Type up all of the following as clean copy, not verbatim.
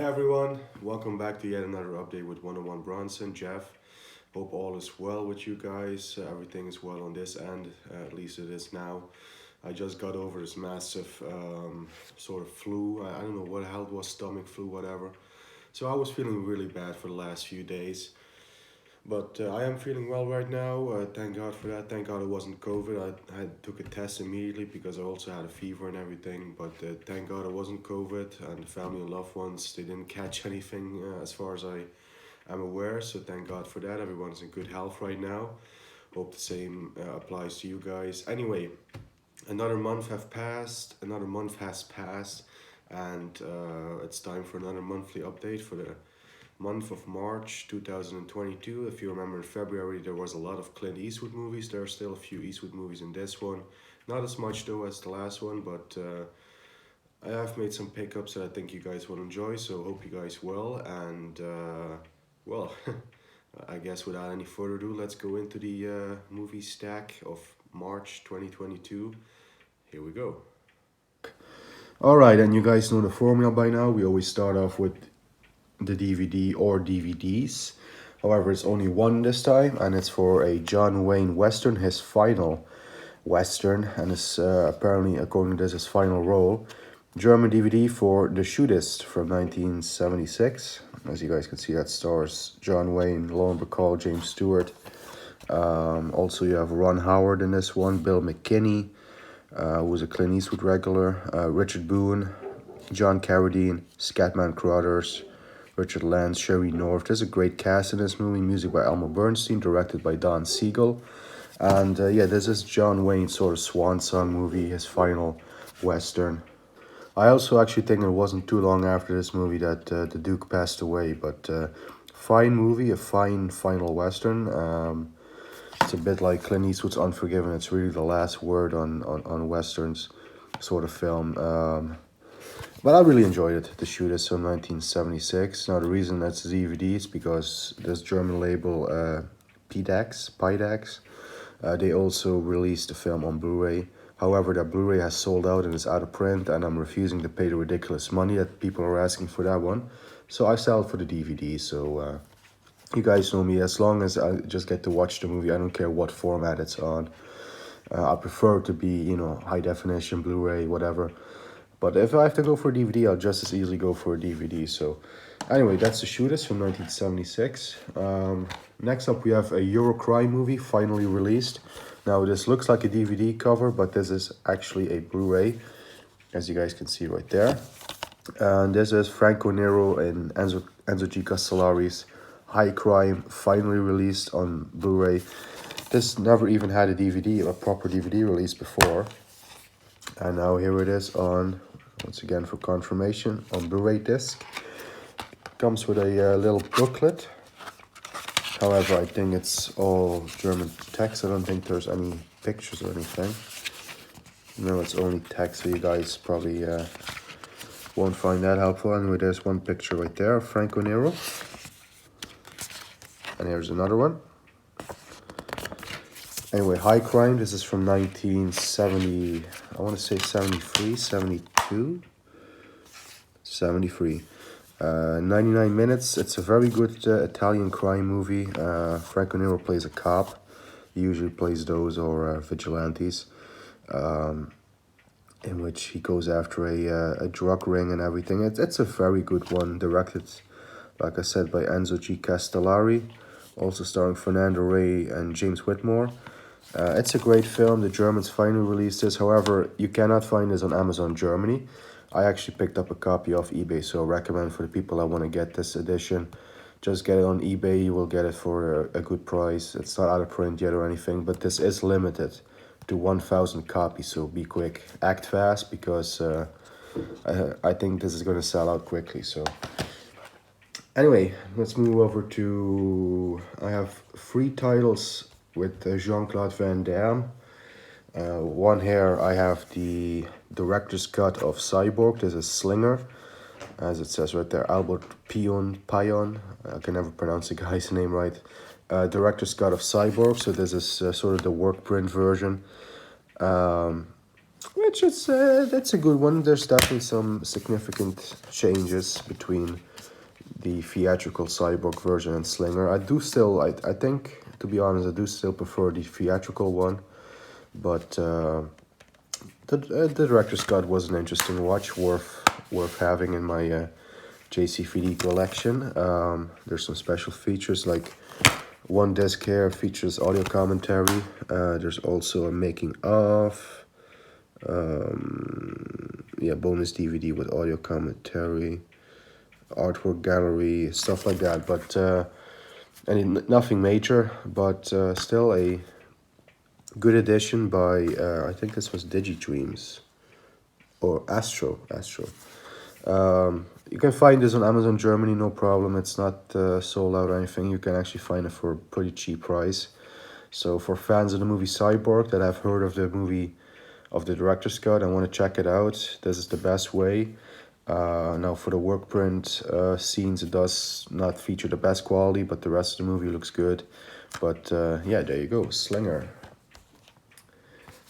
everyone, welcome back to yet another update with 101 Bronson. Jeff, hope all is well with you guys. Everything is well on this end, at least it is now. I just got over this massive sort of flu. I don't know what the hell it was, stomach flu, whatever. So I was feeling really bad for the last few days. But I am feeling well right now. Thank God for that. Thank God it wasn't COVID. I took a test immediately because I also had a fever and everything. But thank God it wasn't COVID. And the family and loved ones, they didn't catch anything as far as I am aware. So thank God for that. Everyone's in good health right now. Hope the same applies to you guys. Anyway, another month have passed. Another month has passed. And it's time for another monthly update for the month of March 2022. If you remember in February, there was a lot of Clint Eastwood movies. There are still a few Eastwood movies in this one. Not as much though as the last one, but I have made some pickups that I think you guys will enjoy, so hope you guys will. And well, I guess without any further ado, let's go into the movie stack of March 2022. Here we go. Alright, and you guys know the formula by now. We always start off with the DVD or DVDs. However, it's only one this time, and it's for a John Wayne Western, his final Western, and it's apparently, according to this, his final role. German DVD for The Shootist from 1976. As you guys can see, that stars John Wayne, Lauren Bacall, James Stewart. Also, you have Ron Howard in this one, Bill McKinney, who was a Clint Eastwood regular, Richard Boone, John Carradine, Scatman Crothers, Richard Lance, Sherry North. There's a great cast in this movie. Music by Elmer Bernstein, directed by Don Siegel. And yeah, this is John Wayne's sort of swan song movie, his final Western. I also actually think it wasn't too long after this movie that the Duke passed away. But fine movie, a fine final Western. It's a bit like Clint Eastwood's Unforgiven. It's really the last word on Westerns sort of film. But I really enjoyed it. The Shootist from 1976. Now the reason that's DVD is because this German label Pidax, they also released the film on Blu-ray. However, that Blu-ray has sold out and is out of print, and I'm refusing to pay the ridiculous money that people are asking for that one. So I sell it for the DVD. So you guys know me. As long as I just get to watch the movie, I don't care what format it's on. I prefer it to be, you know, high definition, Blu-ray, whatever. But if I have to go for a DVD, I'll just as easily go for a DVD. So anyway, that's The Shootist from 1976. Next up, we have a Eurocrime movie finally released. Now, this looks like a DVD cover, but this is actually a Blu-ray, as you guys can see right there. And this is Franco Nero and Enzo G. Castellari's High Crime, finally released on Blu-ray. This never even had a DVD, a proper DVD release before. And now here it is on, once again for confirmation, on Blu-ray disc. Comes with a little booklet. However, I think it's all German text. I don't think there's any pictures or anything. No, it's only text, so you guys probably won't find that helpful. Anyway, there's one picture right there of Franco Nero. And here's another one. Anyway, High Crime, this is from 1970, I want to say 73, 72, 73. 99 minutes, it's a very good Italian crime movie. Franco Nero plays a cop, he usually plays those or vigilantes, in which he goes after a drug ring and everything. It's a very good one, directed, like I said, by Enzo G. Castellari, also starring Fernando Rey and James Whitmore. It's a great film. The Germans finally released this. However, you cannot find this on Amazon Germany. I actually picked up a copy off eBay, so I recommend for the people that want to get this edition, just get it on eBay. You will get it for a good price. It's not out of print yet or anything, but this is limited to 1,000 copies, so be quick. Act fast, because I think this is going to sell out quickly. So anyway, let's move over to, I have 3 titles with Jean-Claude Van Damme. One here, I have the director's cut of Cyborg. This is Slinger, as it says right there, Albert Pion. I can never pronounce the guy's name right. Director's cut of Cyborg, so this is sort of the work print version. Which is that's a good one. There's definitely some significant changes between the theatrical Cyborg version and Slinger. I do still, I think, to be honest, I do still prefer the theatrical one. But the director's cut was an interesting watch, worth having in my JC3D collection. There's some special features like one disc here features audio commentary. There's also a making of. Yeah, bonus DVD with audio commentary, artwork gallery, stuff like that. But nothing major, but still a good edition by I think this was DigiDreams or Astro. You can find this on Amazon Germany, no problem. It's not sold out or anything. You can actually find it for a pretty cheap price. So for fans of the movie Cyborg that have heard of the movie, of the director's cut, and want to check it out, this is the best way. Now for the work print scenes, it does not feature the best quality, but the rest of the movie looks good. But yeah, there you go, Slinger.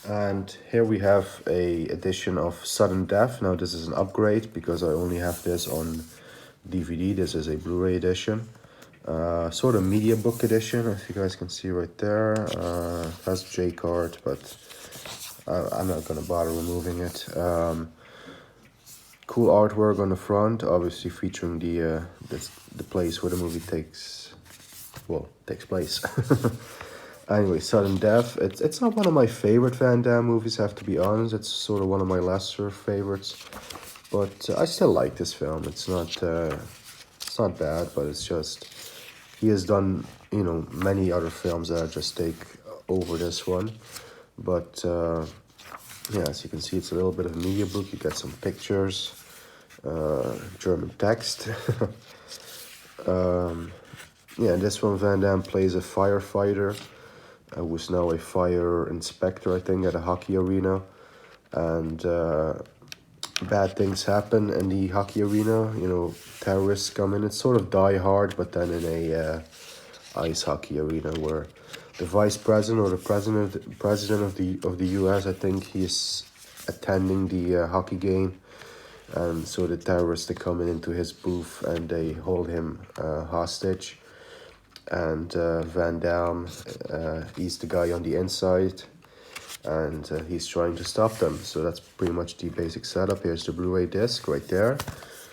And here we have a edition of Sudden Death. Now this is an upgrade because I only have this on DVD. This is a Blu-ray edition. Sort of media book edition, if you guys can see right there. Has J card, but I'm not gonna bother removing it. Cool artwork on the front, obviously featuring the place where the movie takes place. Anyway, Sudden Death. It's not one of my favorite Van Damme movies, I have to be honest. It's sort of one of my lesser favorites, but I still like this film. It's not bad, but it's just he has done many other films that I just take over this one. But yeah, as you can see, it's a little bit of a media book. You get some pictures, German text. Yeah, this one Van Damme plays a firefighter who's now a fire inspector, I think, at a hockey arena. And bad things happen in the hockey arena. Terrorists come in. It's sort of Die Hard, but then in a ice hockey arena where the vice president or the president of the U.S., I think, he's attending the hockey game, and so the terrorists, they come into his booth and they hold him hostage, and Van Damme, he's the guy on the inside, and he's trying to stop them. So that's pretty much the basic setup. Here's the Blu-ray disc right there.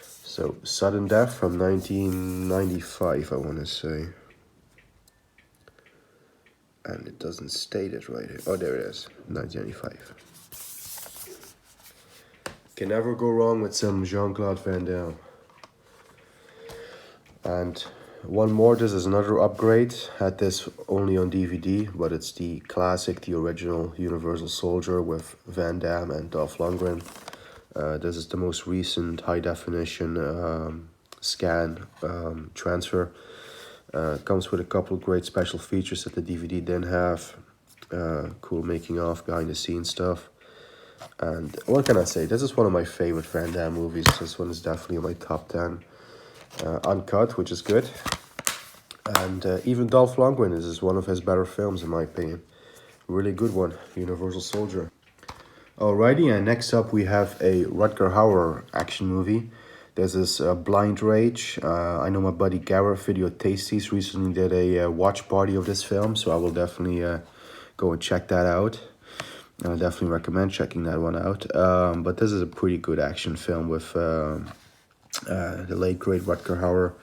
So Sudden Death from 1995, I want to say. And it doesn't state it right here. Oh, there it is, 1995. Can never go wrong with some Jean-Claude Van Damme. And one more, this is another upgrade. Had this only on DVD, but it's the classic, the original Universal Soldier with Van Damme and Dolph Lundgren. This is the most recent high-definition scan transfer. Comes with a couple of great special features that the DVD didn't have. Cool making of, behind the scenes stuff. And what can I say? This is one of my favorite Van Damme movies. This one is definitely in my top 10. Uncut, which is good. And even Dolph Lundgren, this is one of his better films in my opinion. Really good one, Universal Soldier. Alrighty, and next up we have a Rutger Hauer action movie. This is Blind Rage. I know my buddy Garrett, Video Tasties, recently did a watch party of this film, so I will definitely go and check that out. I definitely recommend checking that one out. But this is a pretty good action film with the late great Rutger Hauer,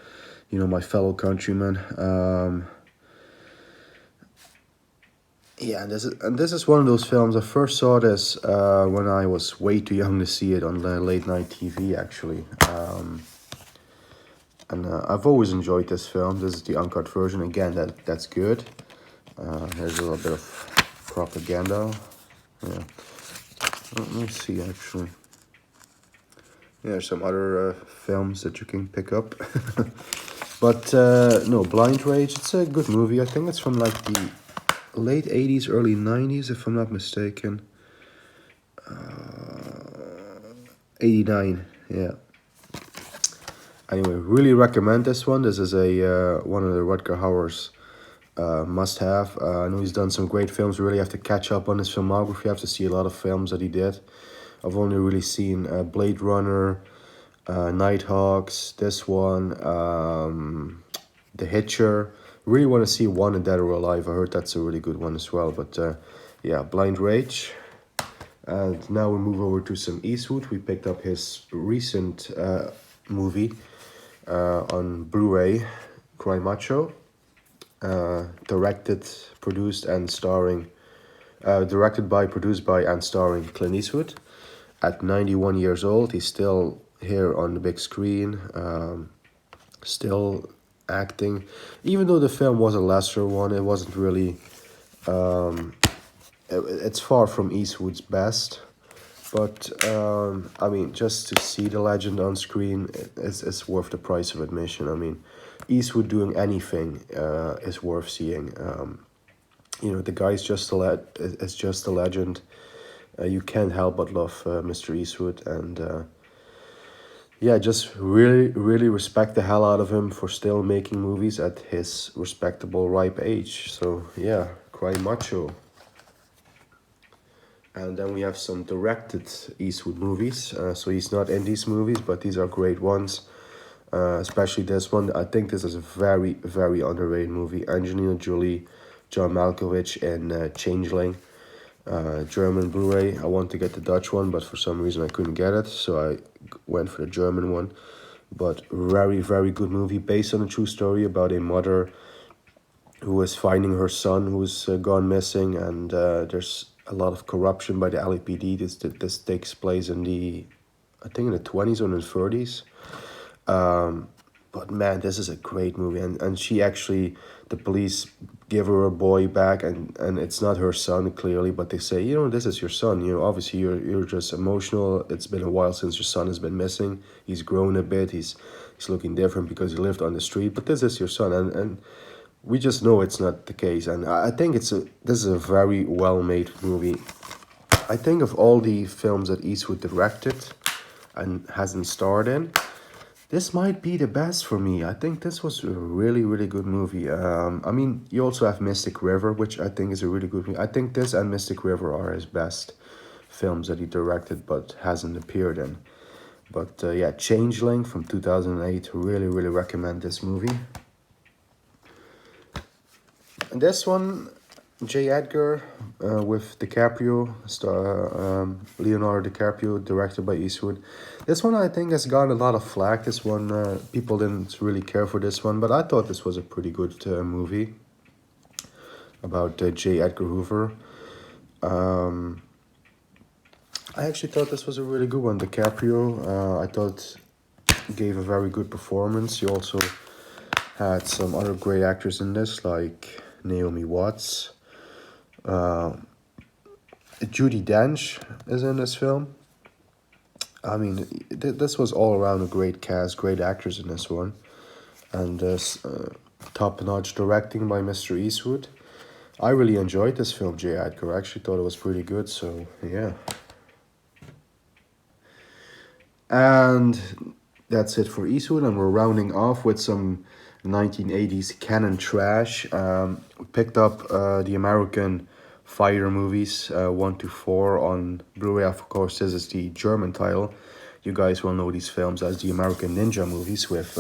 my fellow countryman. Yeah, this is one of those films. I first saw this when I was way too young to see it on the late night TV, actually. And I've always enjoyed this film. This is the uncut version. Again, that's good. Here's a little bit of propaganda. Yeah. Let me see, actually. Yeah, there's some other films that you can pick up. But no, Blind Rage, it's a good movie. I think it's from like the late 80s, early 90s, if I'm not mistaken. 89, yeah. Anyway, really recommend this one. This is a one of the Rutger Hauer's must have. I know he's done some great films. Really have to catch up on his filmography. I have to see a lot of films that he did. I've only really seen Blade Runner, Nighthawks, this one, The Hitcher. Really want to see Wanted Dead or Alive. I heard that's a really good one as well. But yeah, Blind Rage. And now we move over to some Eastwood. We picked up his recent movie on Blu-ray, Crimeacho. Directed, produced, and starring. Directed by, produced by, and starring Clint Eastwood. At 91 years old, he's still here on the big screen, still acting. Even though the film was a lesser one, it wasn't really. It's far from Eastwood's best, but I mean, just to see the legend on screen, it's worth the price of admission. I mean, Eastwood doing anything is worth seeing. You know, the guy's just is just a legend. You can't help but love Mr. Eastwood, and yeah, just really respect the hell out of him for still making movies at his respectable ripe age. So yeah, cry macho. And then we have some directed Eastwood movies. So he's not in these movies, but these are great ones. Especially this one. I think this is a very underrated movie. Angelina Jolie, John Malkovich in Changeling. German Blu-ray. I want to get the Dutch one, but for some reason I couldn't get it, so I went for the German one. But very good movie based on a true story about a mother who is finding her son who's gone missing, and there's a lot of corruption by the LAPD. This takes place in I think in the 20s or in the 30s. But man, this is a great movie, and she actually, the police give her a boy back, and it's not her son clearly, but they say, you know, this is your son. You know, obviously you're just emotional. It's been a while since your son has been missing. He's grown a bit. He's looking different because he lived on the street. But this is your son, and we just know it's not the case. And I think this is a very well made movie. I think of all the films that Eastwood directed and hasn't starred in, this might be the best for me. I think this was a really good movie. I mean, you also have Mystic River, which I think is a really good movie. I think this and Mystic River are his best films that he directed but hasn't appeared in. But yeah, Changeling from 2008, really recommend this movie. And this one, J. Edgar with DiCaprio, Leonardo DiCaprio, directed by Eastwood. This one I think has gotten a lot of flack. This one, people didn't really care for this one, but I thought this was a pretty good movie about J. Edgar Hoover. I actually thought this was a really good one. DiCaprio, I thought gave a very good performance. He also had some other great actors in this, like Naomi Watts. Judi Dench is in this film. I mean, this was all around a great cast, great actors in this one. And top-notch directing by Mr. Eastwood. I really enjoyed this film, J. Edgar. I actually thought it was pretty good, so yeah. And that's it for Eastwood, and we're rounding off with some 1980s canon trash. We picked up the American Fighter movies 1 to 4 on Blu-ray. Of course, this is the German title. You guys will know these films as the American Ninja movies with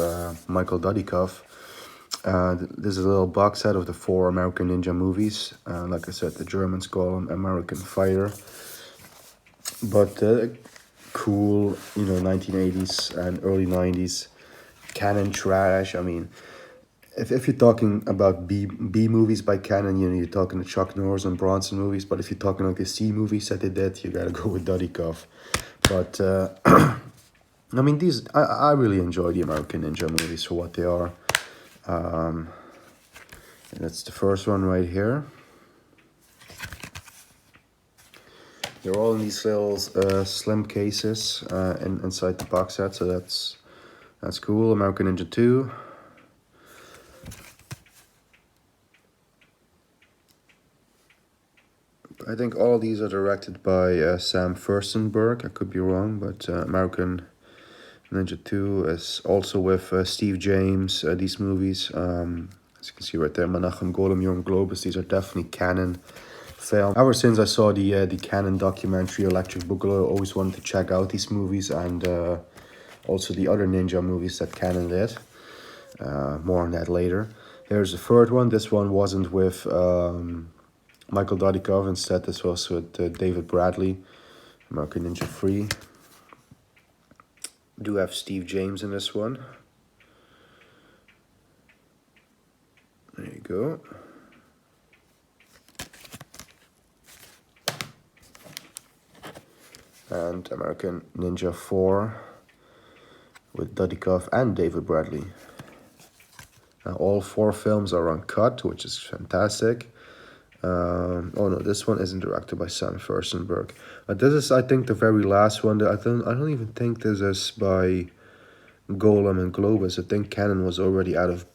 Michael Dudikoff. This is a little box set of the 4 American Ninja movies. Like I said, the Germans call them American Fighter. But cool, you know, 1980s and early 90s canon trash. I mean, if you're talking about B movies by canon, you know, you're talking the Chuck Norris and Bronson movies. But if you're talking like the C movies that they did, you gotta go with Dudikoff. But I mean, I really enjoy the American Ninja movies for what they are. And that's the first one right here. They're all in these little slim cases inside the box set, so that's cool. American Ninja 2. I think all these are directed by Sam Furstenberg. I could be wrong, but American Ninja 2 is also with Steve James. These movies, As you can see right there, Menachem Golem, Yoram Globus, these are definitely canon film. Ever since I saw the Canon documentary Electric Boogaloo, I always wanted to check out these movies and also the other ninja movies that Canon did. More on that later. Here's the third one. This one wasn't with Michael Dudikoff. Instead, this was with David Bradley, American Ninja 3. Do have Steve James in this one. There you go. And American Ninja 4 with Dudikoff and David Bradley. Now, all 4 films are uncut, which is fantastic. Oh no, this one isn't directed by Sam Furstenberg. This is, I think, the very last one. I don't even think this is by Golem and Globus. I think Canon was already out of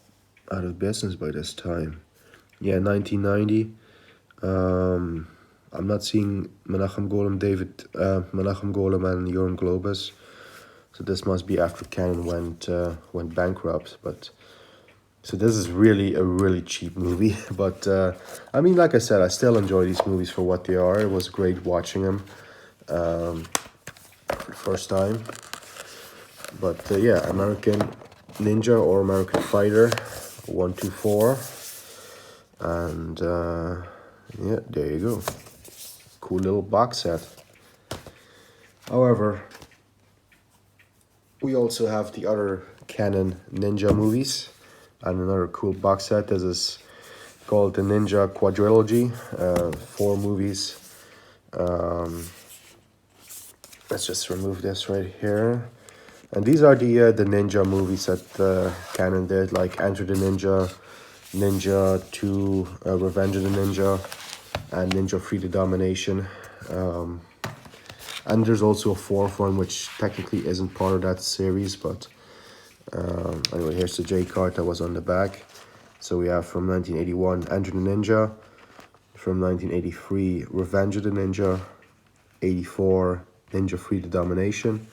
business by this time. Yeah, 1990. I'm not seeing Menachem Golem and Yoram Globus, so this must be after Canon went bankrupt. But so this is really a really cheap movie. But I mean, like I said, I still enjoy these movies for what they are. It was great watching them for the first time. But yeah, American Ninja or American Fighter 1, 2, 4, and yeah, there you go. Cool little box set. However, we also have the other Canon Ninja movies and another cool box set. This is called the Ninja Quadrilogy, 4 movies. Let's just remove this right here. And these are the ninja movies that Canon did, like Enter the Ninja, Ninja 2, Revenge of the Ninja, and Ninja 3 The Domination. And there's also a 4th one, which technically isn't part of that series, but anyway, here's the J card that was on the back. So we have from 1981, Enter the Ninja, from 1983, Revenge of the Ninja, 84, Ninja 3 The Domination,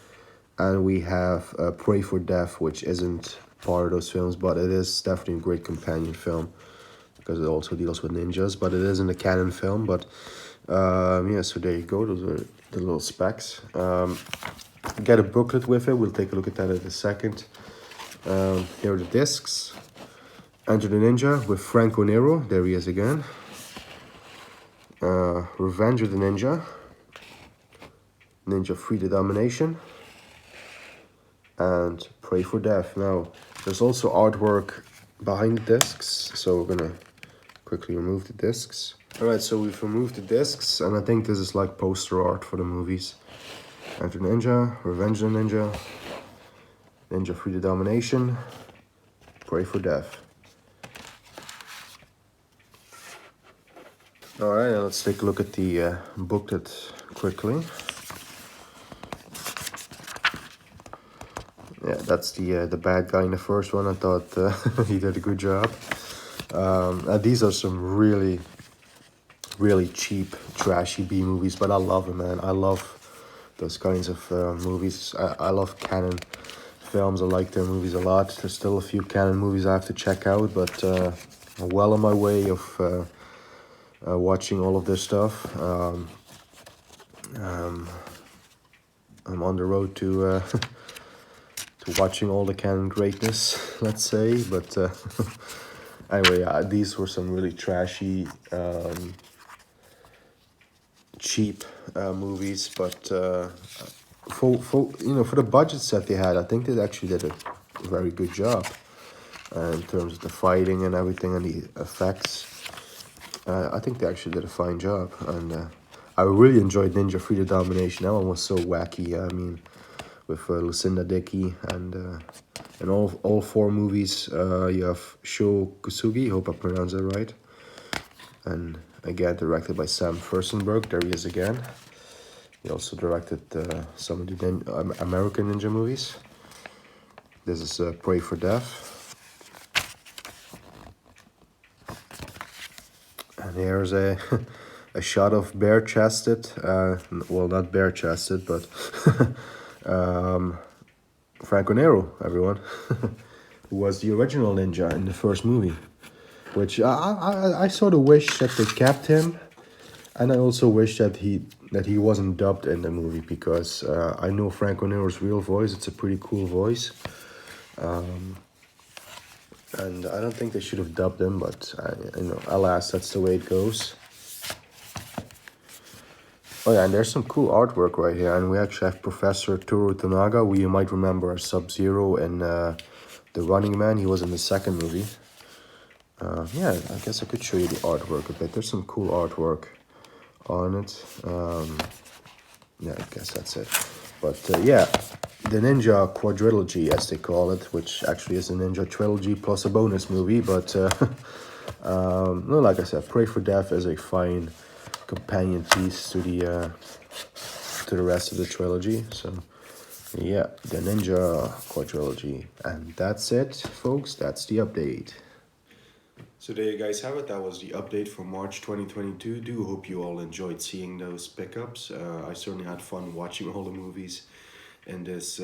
and we have Pray for Death, which isn't part of those films, but it is definitely a great companion film because it also deals with ninjas, but it isn't a canon film. But yeah, so there you go. Those are the little specs. Get a booklet with it. We'll take a look at that in a second. Here are the discs. Enter the Ninja with Franco Nero. There he is again. Revenge of the Ninja. Ninja 3 The Domination. And Pray for Death. Now, there's also artwork behind the discs, so we're gonna quickly remove the discs. Alright, so we've removed the discs, and I think this is like poster art for the movies. Enter Ninja, Revenge of the Ninja, Ninja 3 The Domination, Pray for Death. Alright, now let's take a look at the booklet quickly. Yeah, that's the bad guy in the first one. I thought he did a good job. These are some really cheap, trashy B movies, but I love them, man. I love those kinds of movies. I love Canon films. I like their movies a lot. There's still a few Canon movies I have to check out, but I'm well on my way of watching all of this stuff. I'm on the road to watching all the Canon greatness, let's say. But anyway, these were some really trashy, cheap movies. But for the budgets that they had, I think they actually did a very good job in terms of the fighting and everything and the effects. I think they actually did a fine job, and I really enjoyed Ninja 3 The Domination. That one was so wacky. I mean, with Lucinda Dickey and all 4 movies, you have Sho Kusugi, hope I pronounced that right, and again directed by Sam Furstenberg. There he is again. He also directed some of the American Ninja movies. This is Pray for Death. And here's a shot of bare-chested, well, not bare-chested, but Franco Nero, everyone, who was the original ninja in the first movie. which I sort of wish that they kept him, and I also wish that he wasn't dubbed in the movie, because I know Franco Nero's real voice. It's a pretty cool voice, and I don't think they should have dubbed him, but alas, that's the way it goes. Oh yeah, and there's some cool artwork right here, and we actually have Professor Toru Tanaga, who you might remember as Sub-Zero in The Running Man. He was in the second movie. Yeah, I guess I could show you the artwork a bit. There's some cool artwork on it. Yeah, I guess that's it. But yeah, the Ninja Quadrilogy, as they call it, which actually is a Ninja Trilogy plus a bonus movie. But no, like I said, Pray for Death is a fine companion piece to the rest of the trilogy. So yeah, the Ninja Quadrilogy, and that's it, folks. That's the update. So there you guys have it. That was the update for March 2022. Do hope you all enjoyed seeing those pickups. I certainly had fun watching all the movies in this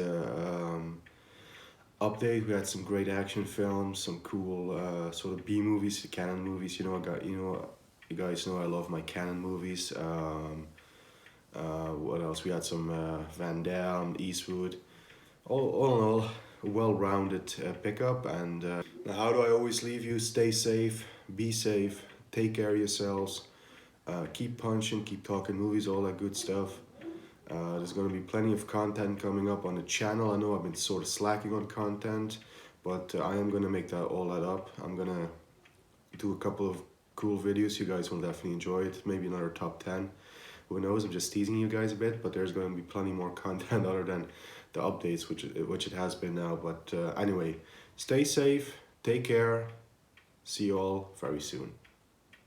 update. We had some great action films, some cool sort of B movies, canon movies. You guys know I love my canon movies. What else? We had some Van Damme, Eastwood. All in all, a well-rounded pickup. And how do I always leave you? Stay safe, be safe, take care of yourselves, keep punching, keep talking movies, all that good stuff. There's going to be plenty of content coming up on the channel. I know I've been sort of slacking on content, but I am going to make all that up. I'm going to do a couple of cool videos. You guys will definitely enjoy it. Maybe another top 10. Who knows? I'm just teasing you guys a bit, but there's going to be plenty more content other than the updates, which it has been now. But anyway, stay safe, take care. See you all very soon.